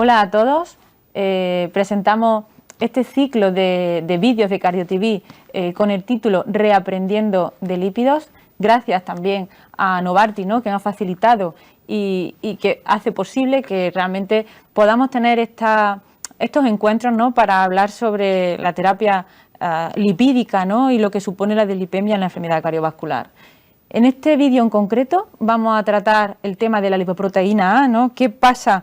Hola a todos, presentamos este ciclo de vídeos de CardioTV con el título Reaprendiendo de lípidos, gracias también a Novartis, ¿no?, que nos ha facilitado y que hace posible que realmente podamos tener estos encuentros, ¿no?, para hablar sobre la terapia lipídica, ¿no?, y lo que supone la dislipemia en la enfermedad cardiovascular. En este vídeo en concreto vamos a tratar el tema de la lipoproteína A, ¿no? ¿Qué pasa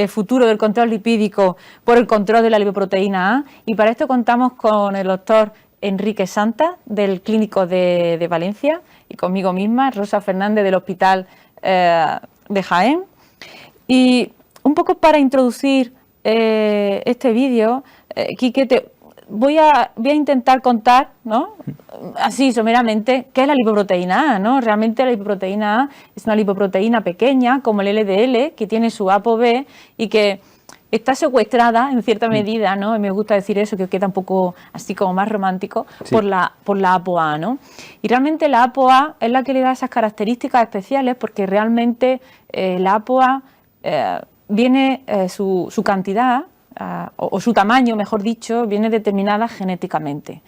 futuro del control lipídico por el control de la lipoproteína A? Y para esto contamos con el doctor Enrique Santa, del Clínico de Valencia, y conmigo misma, Rosa Fernández, del Hospital de Jaén. Y un poco para introducir este vídeo, Quique, voy a intentar contar, ¿no?, así someramente, qué es la lipoproteína A, ¿no? Realmente la lipoproteína A es una lipoproteína pequeña, como el LDL, que tiene su ApoB y que está secuestrada en cierta medida, ¿no? Me gusta decir eso, que queda un poco así como más romántico, sí, por la ApoA, ¿no? Y realmente la ApoA es la que le da esas características especiales, porque realmente la ApoA viene su cantidad, o su tamaño, mejor dicho, viene determinada genéticamente.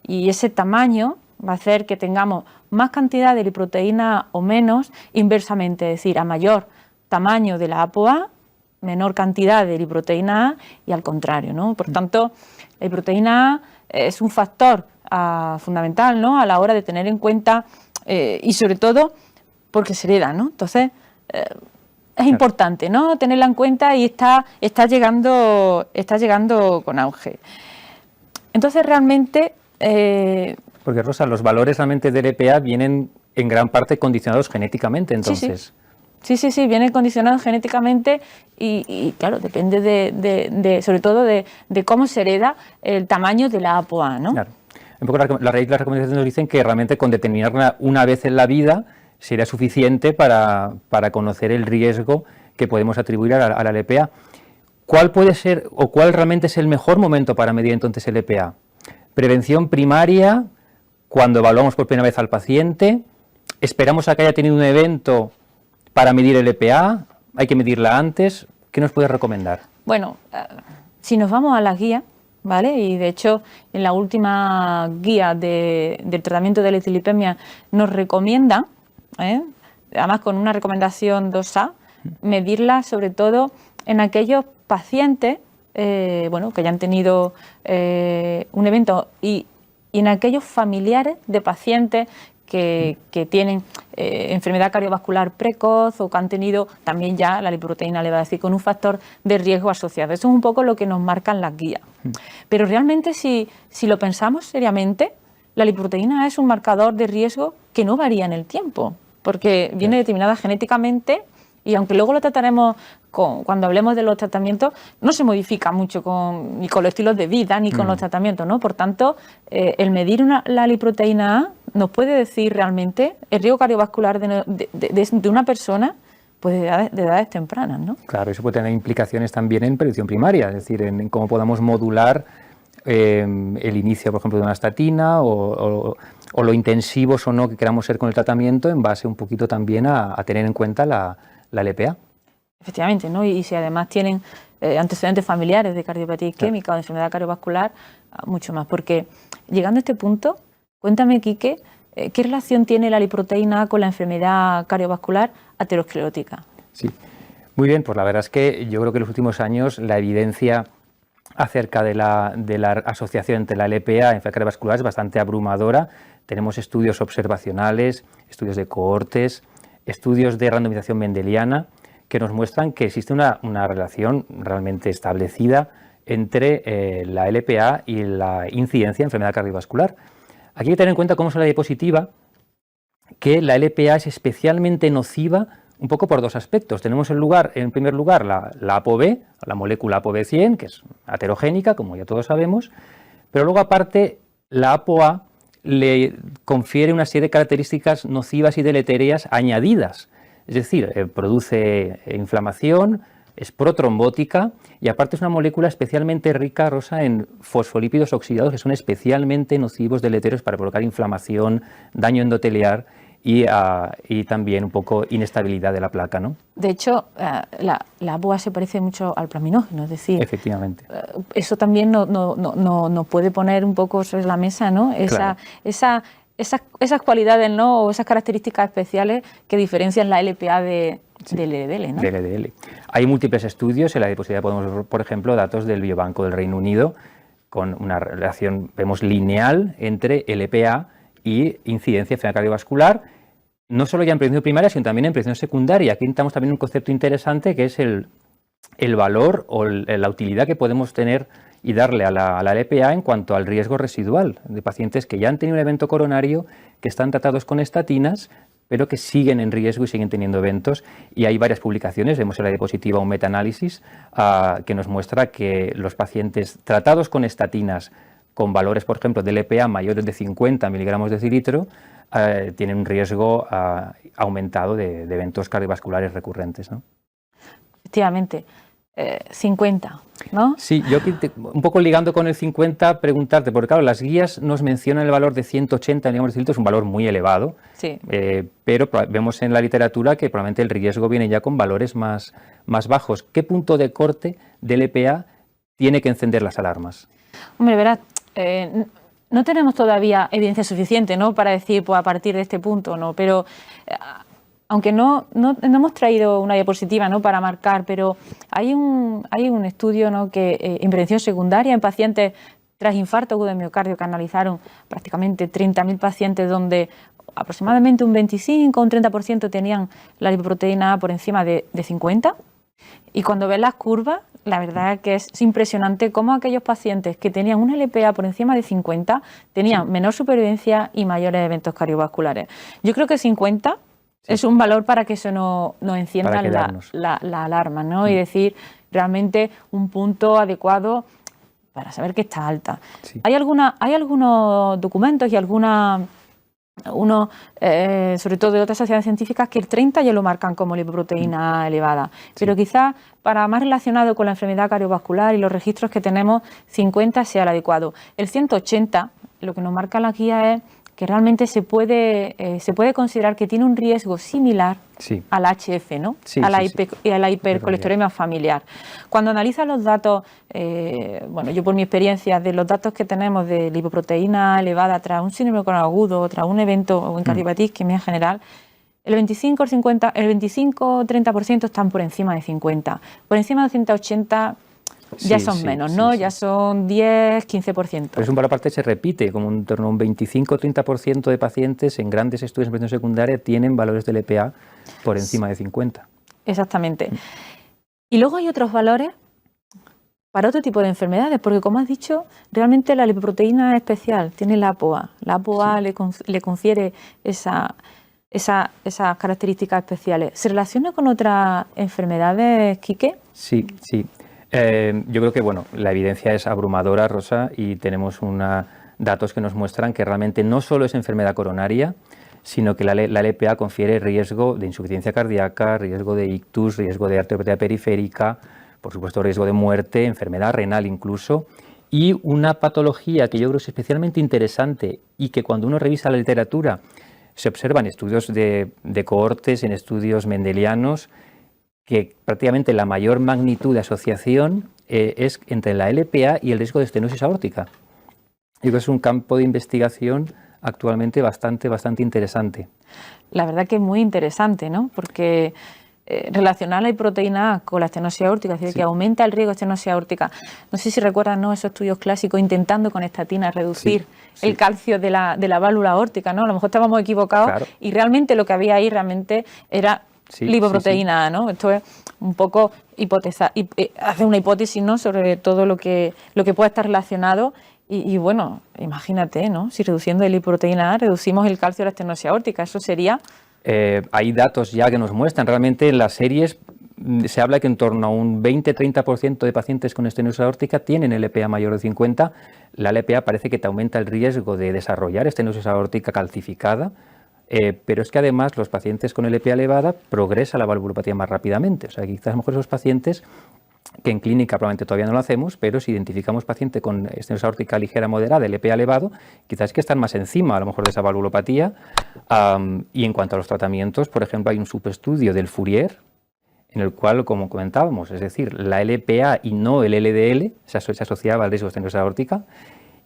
Y ese tamaño va a hacer que tengamos más cantidad de lipoproteína o menos inversamente, es decir, a mayor tamaño de la ApoA, menor cantidad de lipoproteína A y al contrario, ¿no? Por tanto, la lipoproteína A es un factor fundamental, ¿no?, a la hora de tener en cuenta y sobre todo porque se hereda, ¿no? Entonces, es importante, ¿no?, tenerla en cuenta y está llegando con auge. Entonces, realmente... Porque, Rosa, los valores realmente del EPA vienen en gran parte condicionados genéticamente, entonces. Sí, vienen condicionados genéticamente y claro, depende sobre todo de cómo se hereda el tamaño de la ApoA, ¿no? Claro. Un poco las recomendaciones nos dicen que realmente con determinarla una vez en la vida sería suficiente para conocer el riesgo que podemos atribuir a la LPA. ¿Cuál puede ser o cuál realmente es el mejor momento para medir entonces el EPA? Prevención primaria, cuando evaluamos por primera vez al paciente, esperamos a que haya tenido un evento para medir el EPA, hay que medirla antes. ¿Qué nos puedes recomendar? Bueno, si nos vamos a las guías, ¿vale? Y de hecho en la última guía del tratamiento de la dislipemia nos recomienda, además con una recomendación 2A, medirla sobre todo en aquellos pacientes que hayan tenido un evento y en aquellos familiares de pacientes que tienen enfermedad cardiovascular precoz o que han tenido también ya la lipoproteína elevada, es decir, con un factor de riesgo asociado. Eso es un poco lo que nos marcan las guías. Pero realmente si lo pensamos seriamente, la lipoproteína es un marcador de riesgo que no varía en el tiempo, porque viene determinada genéticamente. Y aunque luego lo trataremos cuando hablemos de los tratamientos, no se modifica mucho ni con los estilos de vida ni con los tratamientos, ¿no? Por tanto, el medir la lipoproteína A nos puede decir realmente el riesgo cardiovascular de una persona, pues de edades tempranas, ¿no? Claro, eso puede tener implicaciones también en prevención primaria, es decir, en cómo podamos modular el inicio, por ejemplo, de una statina o lo intensivos o no que queramos ser con el tratamiento en base un poquito también a tener en cuenta la LPA. Efectivamente, ¿no? Y si además tienen antecedentes familiares de cardiopatía isquémica o de enfermedad cardiovascular, mucho más. Porque llegando a este punto, cuéntame, Quique, ¿qué relación tiene la lipoproteína A con la enfermedad cardiovascular aterosclerótica? Sí, muy bien, pues la verdad es que yo creo que en los últimos años la evidencia acerca de la asociación entre la LPA y la enfermedad cardiovascular es bastante abrumadora. Tenemos estudios observacionales, estudios de cohortes, estudios de randomización mendeliana que nos muestran que existe una relación realmente establecida entre la LPA y la incidencia de enfermedad cardiovascular. Aquí hay que tener en cuenta, como es la diapositiva, que la LPA es especialmente nociva un poco por dos aspectos. Tenemos en primer lugar la ApoB, la molécula ApoB100, que es aterogénica, como ya todos sabemos, pero luego aparte la ApoA le confiere una serie de características nocivas y deletéreas añadidas, es decir, produce inflamación, es protrombótica y aparte es una molécula especialmente rica, Rosa, en fosfolípidos oxidados que son especialmente nocivos, deletéreos para provocar inflamación, daño endoteliar y también un poco inestabilidad de la placa, ¿no? De hecho, la APOA se parece mucho al plaminógeno, es decir, efectivamente, eso también nos puede poner un poco sobre la mesa, ¿no? Claro. Esas cualidades, ¿no? O esas características especiales que diferencian la LPA del LDL, ¿no? Del LDL. Hay múltiples estudios, en la diapositiva podemos ver, por ejemplo, datos del Biobanco del Reino Unido con una relación, vemos, lineal entre LPA y incidencia de enfermedad cardiovascular, no solo ya en prevención primaria, sino también en prevención secundaria. Aquí entramos también en un concepto interesante que es el valor o la utilidad que podemos tener y darle a la LPA en cuanto al riesgo residual de pacientes que ya han tenido un evento coronario, que están tratados con estatinas, pero que siguen en riesgo y siguen teniendo eventos. Y hay varias publicaciones, vemos en la diapositiva un metaanálisis que nos muestra que los pacientes tratados con estatinas con valores, por ejemplo, de LPA mayores de 50 miligramos de decilitro, tienen un riesgo aumentado de eventos cardiovasculares recurrentes, ¿no? Efectivamente, 50, ¿no? Sí, yo un poco ligando con el 50, preguntarte, porque claro, las guías nos mencionan el valor de 180 miligramos de decilitro, es un valor muy elevado, sí. Pero vemos en la literatura que probablemente el riesgo viene ya con valores más bajos. ¿Qué punto de corte del LPA tiene que encender las alarmas? Hombre, verás, no tenemos todavía evidencia suficiente, ¿no?, para decir, pues a partir de este punto, ¿no? Pero aunque no hemos traído una diapositiva, ¿no?, para marcar, pero hay un estudio, ¿no?, que en prevención secundaria en pacientes tras infarto agudo de miocardio, que analizaron prácticamente 30.000 pacientes, donde aproximadamente un 25 o un 30% tenían la lipoproteína A por encima de 50. Y cuando ves las curvas, la verdad es que es impresionante cómo aquellos pacientes que tenían una LPA por encima de 50 tenían menor supervivencia y mayores eventos cardiovasculares. Yo creo que 50 es un valor para que eso nos encienda la alarma, ¿no? Y decir realmente un punto adecuado para saber que está alta. Sí. Hay algunos documentos y sobre todo de otras sociedades científicas, que el 30 ya lo marcan como lipoproteína elevada, pero quizás para más relacionado con la enfermedad cardiovascular y los registros que tenemos, 50 sea el adecuado. El 180, lo que nos marca la guía es que realmente se puede considerar que tiene un riesgo similar al HF, ¿no? A la hipercolesterolemia familiar. Cuando analizas los datos, bueno, yo por mi experiencia, de los datos que tenemos de lipoproteína elevada tras un síndrome coronario agudo, tras un evento o en cardiopatía isquemia general, el 25-30% están por encima de 50. Por encima de 180 ya son menos, ¿no? Ya son 10-15%. Pero es un valor aparte, se repite, como en torno a un 25-30% de pacientes en grandes estudios de prevención secundaria tienen valores de LPA por encima de 50. Exactamente. Y luego hay otros valores para otro tipo de enfermedades, porque como has dicho, realmente la lipoproteína es especial, tiene la APOA. La APOA le confiere esas características especiales. ¿Se relaciona con otras enfermedades, Quique? Sí. Yo creo que la evidencia es abrumadora, Rosa, y tenemos datos que nos muestran que realmente no solo es enfermedad coronaria, sino que la LPA confiere riesgo de insuficiencia cardíaca, riesgo de ictus, riesgo de arteriopatía periférica, por supuesto riesgo de muerte, enfermedad renal incluso, y una patología que yo creo es especialmente interesante y que cuando uno revisa la literatura se observa en estudios de cohortes, en estudios mendelianos, que prácticamente la mayor magnitud de asociación es entre la LPA y el riesgo de estenosis aórtica. Yo creo que es un campo de investigación actualmente bastante interesante. La verdad que es muy interesante, ¿no? Porque relacionar la proteína A con la estenosis aórtica, es decir, que aumenta el riesgo de estenosis aórtica. No sé si recuerdan, ¿no?, esos estudios clásicos intentando con estatinas reducir el calcio de la válvula aórtica, ¿no? A lo mejor estábamos equivocados y realmente lo que había ahí era lipoproteína, ¿no? Esto es un poco hacer una hipótesis, ¿no?, sobre todo lo que puede estar relacionado y bueno, imagínate, ¿no?, si reduciendo la lipoproteína A reducimos el calcio de la estenosis aórtica, eso sería... hay datos ya que nos muestran, realmente en las series se habla que en torno a un 20-30% de pacientes con estenosis aórtica tienen LPA mayor de 50. La LPA parece que te aumenta el riesgo de desarrollar estenosis aórtica calcificada, pero es que además los pacientes con LPA elevada progresa la valvulopatía más rápidamente. O sea, quizás a lo mejor esos pacientes que en clínica probablemente todavía no lo hacemos, pero si identificamos paciente con estenosis aórtica ligera moderada, LPA elevado, quizás que están más encima a lo mejor de esa valvulopatía. Y en cuanto a los tratamientos, por ejemplo, hay un subestudio del Fourier, en el cual, como comentábamos, es decir, la LPA y no el LDL se asociaba al riesgo de estenosis aórtica.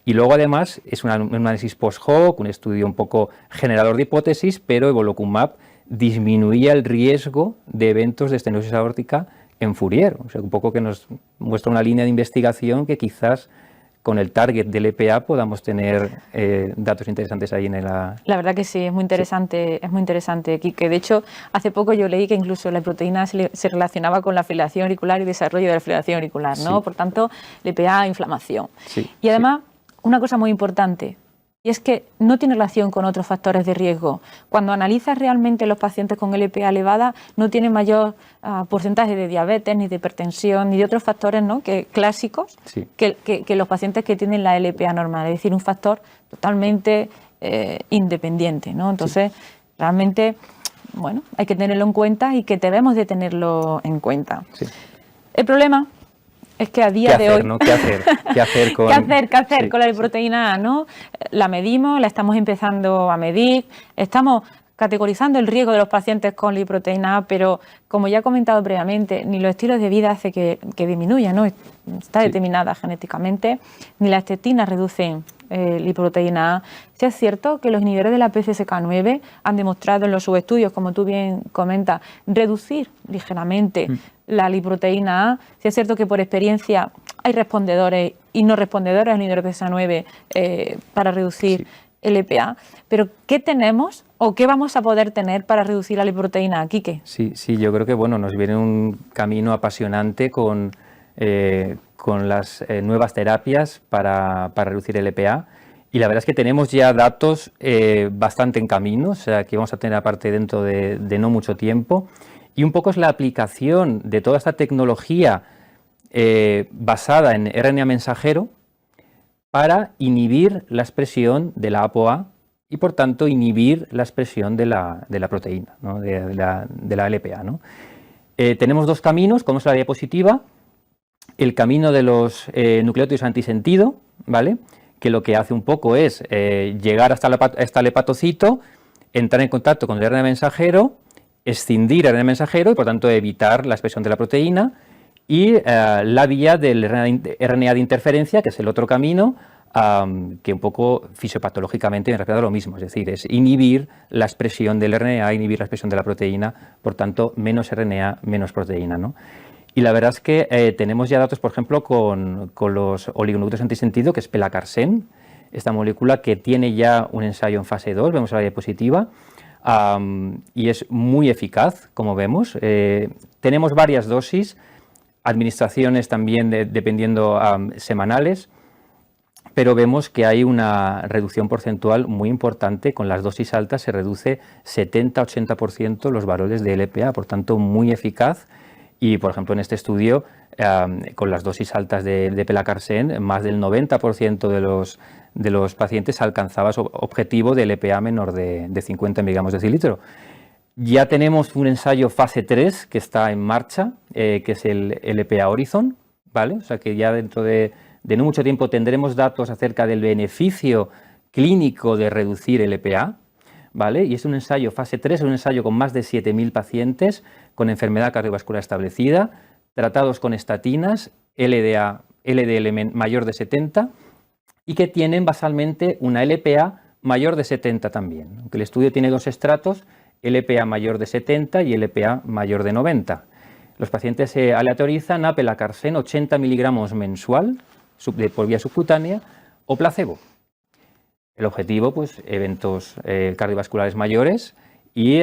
Y luego, además, es un análisis post-hoc, un estudio un poco generador de hipótesis, pero evolocumab disminuía el riesgo de eventos de estenosis aórtica en Fourier. O sea, un poco que nos muestra una línea de investigación que quizás con el target del EPA podamos tener datos interesantes ahí en la... La verdad que sí, es muy interesante, sí. Es muy interesante, que de hecho hace poco yo leí que incluso la proteína se relacionaba con la fibrilación auricular y desarrollo de la fibrilación auricular, ¿no? Sí. Por tanto, LPA, inflamación. Sí, y además, una cosa muy importante, y es que no tiene relación con otros factores de riesgo. Cuando analizas realmente los pacientes con LPA elevada, no tienen mayor porcentaje de diabetes, ni de hipertensión, ni de otros factores, ¿no?, clásicos, sí, que los pacientes que tienen la LPA normal. Es decir, un factor totalmente independiente, ¿no? Entonces, sí, realmente, bueno, hay que tenerlo en cuenta y que debemos de tenerlo en cuenta. Sí. El problema es que a día de hoy... ¿no? ¿Qué hacer? ¿Qué hacer con, sí, con la lipoproteína A, ¿no? La medimos, la estamos empezando a medir, estamos categorizando el riesgo de los pacientes con lipoproteína A, pero como ya he comentado previamente, ni los estilos de vida hace que disminuya, ¿no? Está determinada genéticamente, ni las estetinas reducen lipoproteína A. Sí es cierto que los inhibidores de la PCSK9 han demostrado en los subestudios, como tú bien comentas, reducir ligeramente la lipoproteína A. Sí es cierto que por experiencia hay respondedores y no respondedores al inhibidor de PCSK9 para reducir LPA, pero ¿qué tenemos o qué vamos a poder tener para reducir la lipoproteína A, Quique? Sí, yo creo que bueno, nos viene un camino apasionante con las nuevas terapias para reducir el LPA, y la verdad es que tenemos ya datos bastante en camino, o sea que vamos a tener aparte dentro de no mucho tiempo, y un poco es la aplicación de toda esta tecnología basada en RNA mensajero para inhibir la expresión de la ApoA y por tanto inhibir la expresión de la proteína, ¿no?, de la LPA, ¿no? Tenemos dos caminos, como es la diapositiva. El camino de los nucleótidos antisentido, ¿vale?, que lo que hace un poco es llegar hasta el hepatocito, entrar en contacto con el RNA mensajero, escindir el RNA mensajero y por tanto evitar la expresión de la proteína, y la vía del RNA de interferencia, que es el otro camino, que un poco fisiopatológicamente me refiero a lo mismo, es decir, es inhibir la expresión del RNA, inhibir la expresión de la proteína, por tanto menos RNA, menos proteína, ¿no? Y la verdad es que tenemos ya datos, por ejemplo, con los oligonucleótidos antisentido, que es pelacarsen, esta molécula que tiene ya un ensayo en fase 2, vemos la diapositiva, y es muy eficaz, como vemos. Tenemos varias dosis, administraciones también dependiendo semanales, pero vemos que hay una reducción porcentual muy importante. Con las dosis altas se reduce 70-80% los valores de LPA, por tanto muy eficaz. Y, por ejemplo, en este estudio, con las dosis altas de pelacarsen, más del 90% de los pacientes alcanzaba su objetivo de LPA menor de 50 miligramos de decilitro. Ya tenemos un ensayo fase 3 que está en marcha, que es el LPA Horizon, ¿vale? O sea que ya dentro de no mucho tiempo tendremos datos acerca del beneficio clínico de reducir LPA, ¿vale? Y es un ensayo fase 3, es un ensayo con más de 7.000 pacientes con enfermedad cardiovascular establecida, tratados con estatinas, LDL mayor de 70, y que tienen basalmente una LPA mayor de 70 también. Aunque el estudio tiene dos estratos, LPA mayor de 70 y LPA mayor de 90. Los pacientes se aleatorizan a pelacarsen 80 miligramos mensual por vía subcutánea o placebo. El objetivo, pues, eventos cardiovasculares mayores y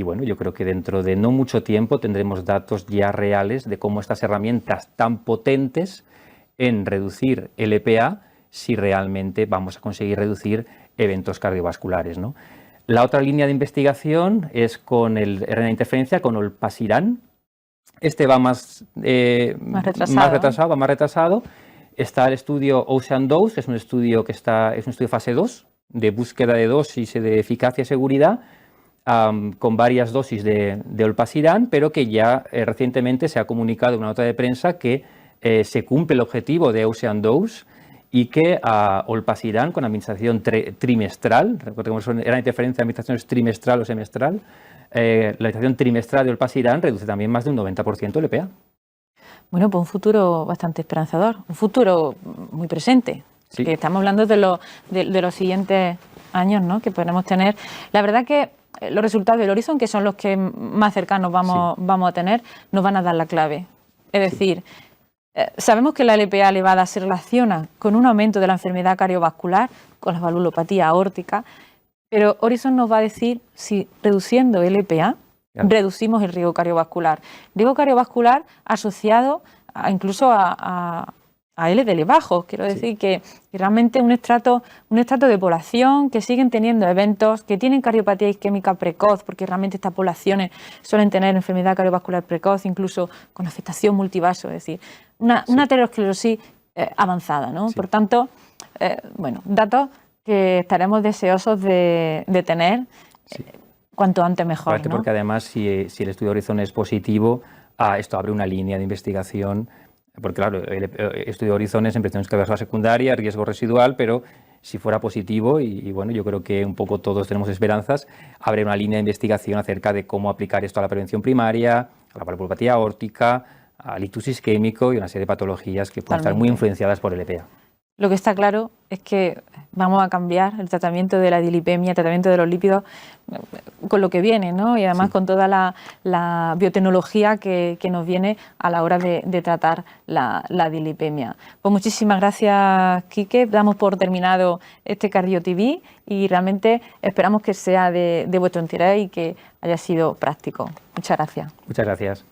bueno, yo creo que dentro de no mucho tiempo tendremos datos ya reales de cómo estas herramientas tan potentes en reducir LPA, si realmente vamos a conseguir reducir eventos cardiovasculares, ¿no? La otra línea de investigación es con el RNA de interferencia, con olpasiran. Este va más retrasado. Está el estudio Ocean Dose, que es un estudio fase 2, de búsqueda de dosis, de eficacia y seguridad, con varias dosis de olpasiran, pero que ya recientemente se ha comunicado en una nota de prensa que se cumple el objetivo de Ocean Dose y que olpasiran con administración trimestral, recordemos que era la diferencia de administración trimestral o semestral, la administración trimestral de olpasiran reduce también más de un 90% el EPA. Bueno, pues un futuro bastante esperanzador, un futuro muy presente, Sí. que estamos hablando de los siguientes años, ¿no?, que podremos tener. La verdad que los resultados del Horizon, que son los que más cercanos vamos a tener, nos van a dar la clave. Es decir, sabemos que la LPA elevada se relaciona con un aumento de la enfermedad cardiovascular, con la valvulopatía aórtica, pero Horizon nos va a decir si reduciendo el LPA reducimos el riesgo cardiovascular. Riesgo cardiovascular asociado incluso a LDL bajos. Quiero decir que realmente un estrato de población que siguen teniendo eventos, que tienen cardiopatía isquémica precoz, porque realmente estas poblaciones suelen tener enfermedad cardiovascular precoz, incluso con afectación multivaso, es decir, una aterosclerosis avanzada, ¿no? Sí. Por tanto, bueno, datos que estaremos deseosos de tener. Sí. Cuanto antes mejor, ¿no? Porque además, si el estudio Horizon es positivo, esto abre una línea de investigación, porque claro, el estudio Horizon es en presión cardiovascular secundaria, riesgo residual, pero si fuera positivo, y bueno, yo creo que un poco todos tenemos esperanzas, abre una línea de investigación acerca de cómo aplicar esto a la prevención primaria, a la valvulopatía aórtica, al ictus isquémico y una serie de patologías que pueden estar muy influenciadas por el EPA. Lo que está claro es que vamos a cambiar el tratamiento de la dilipemia, el tratamiento de los lípidos, con lo que viene, ¿no? Y además con toda la biotecnología que nos viene a la hora de tratar la dilipemia. Pues muchísimas gracias, Quique. Damos por terminado este Cardio TV y realmente esperamos que sea de vuestro interés y que haya sido práctico. Muchas gracias. Muchas gracias.